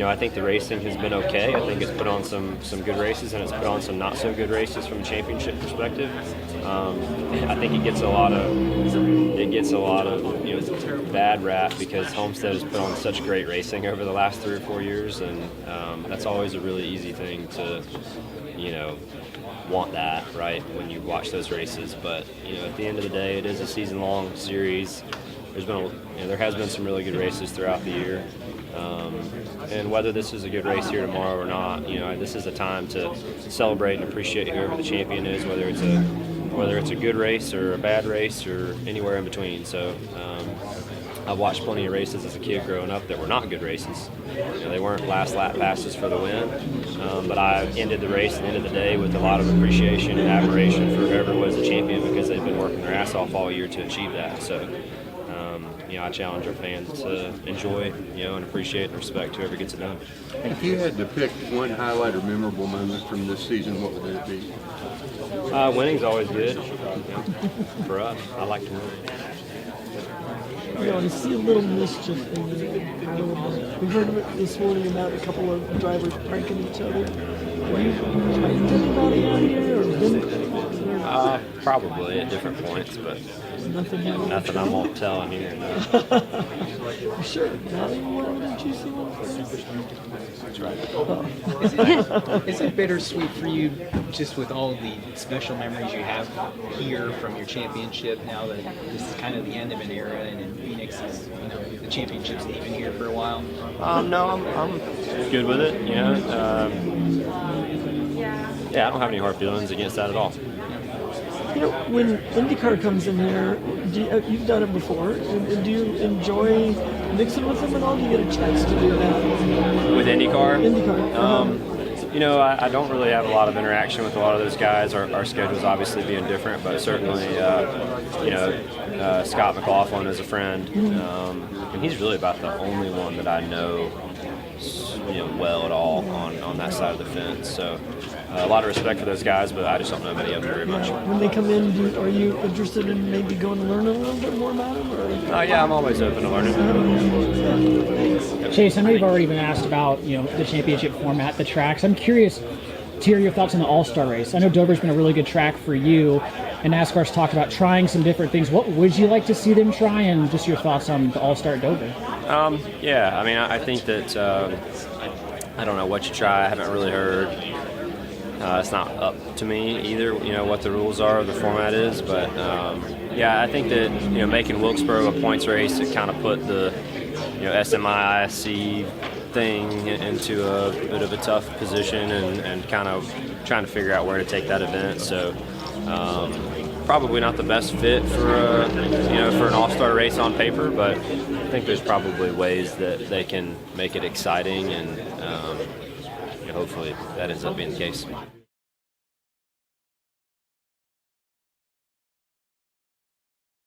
I think the racing has been okay. I think it's put on some good races, and it's put on some not so good races from a championship perspective. I think it gets a lot of bad rap because Homestead has put on such great racing over the last 3 or 4 years, and that's always a really easy thing to want that, right, when you watch those races. But at the end of the day, it is a season-long series. There has been some really good races throughout the year. And whether this is a good race here tomorrow or not, this is a time to celebrate and appreciate whoever the champion is, whether it's a good race or a bad race or anywhere in between. So I've watched plenty of races as a kid growing up that were not good races. They weren't last lap passes for the win, but I ended the race at the end of the day with a lot of appreciation and admiration for whoever was the champion because they've been working their ass off all year to achieve that. So I challenge our fans to enjoy, and appreciate and respect whoever gets it done. If you had to pick one highlight or memorable moment from this season, what would it be? Winning's always good for us. I like to win. I see a little mischief in there. We heard this morning about a couple of drivers pranking each other. Have you pranked anybody out here or been? Probably at different points, but nothing I won't tell in here. No. Sure. Didn't you see one first? That's right. Is it bittersweet for you, just with all the special memories you have here from your championship, now that this is kind of the end of an era, and in Phoenix is, the championship's leaving here for a while? No, I'm good with it. I don't have any hard feelings against that at all. When IndyCar comes in here, you've done it before, and do you enjoy mixing with them at all? Do you get a chance to do that? With IndyCar? IndyCar. I don't really have a lot of interaction with a lot of those guys. Our schedules obviously being different, but certainly, Scott McLaughlin is a friend, and he's really about the only one that I know well at all on that side of the fence. So a lot of respect for those guys, but I just don't know many of them very much. When they come in, are you interested in maybe going to learn a little bit more about them? Yeah, I'm always open to learning. Chase, I know you've already been asked about the championship format, the tracks. I'm curious to hear your thoughts on the All-Star race. I know Dover's been a really good track for you, and NASCAR's talked about trying some different things. What would you like to see them try, and just your thoughts on the All-Star at Dover? I think that I don't know what you try. I haven't really heard. It's not up to me either, what the rules are or the format is. But, I think that, making Wilkesboro a points race, it kind of put the, SMI-ISC thing into a bit of a tough position and kind of trying to figure out where to take that event. So probably not the best fit for for an all-star race on paper, but I think there's probably ways that they can make it exciting, and hopefully that ends up being the case.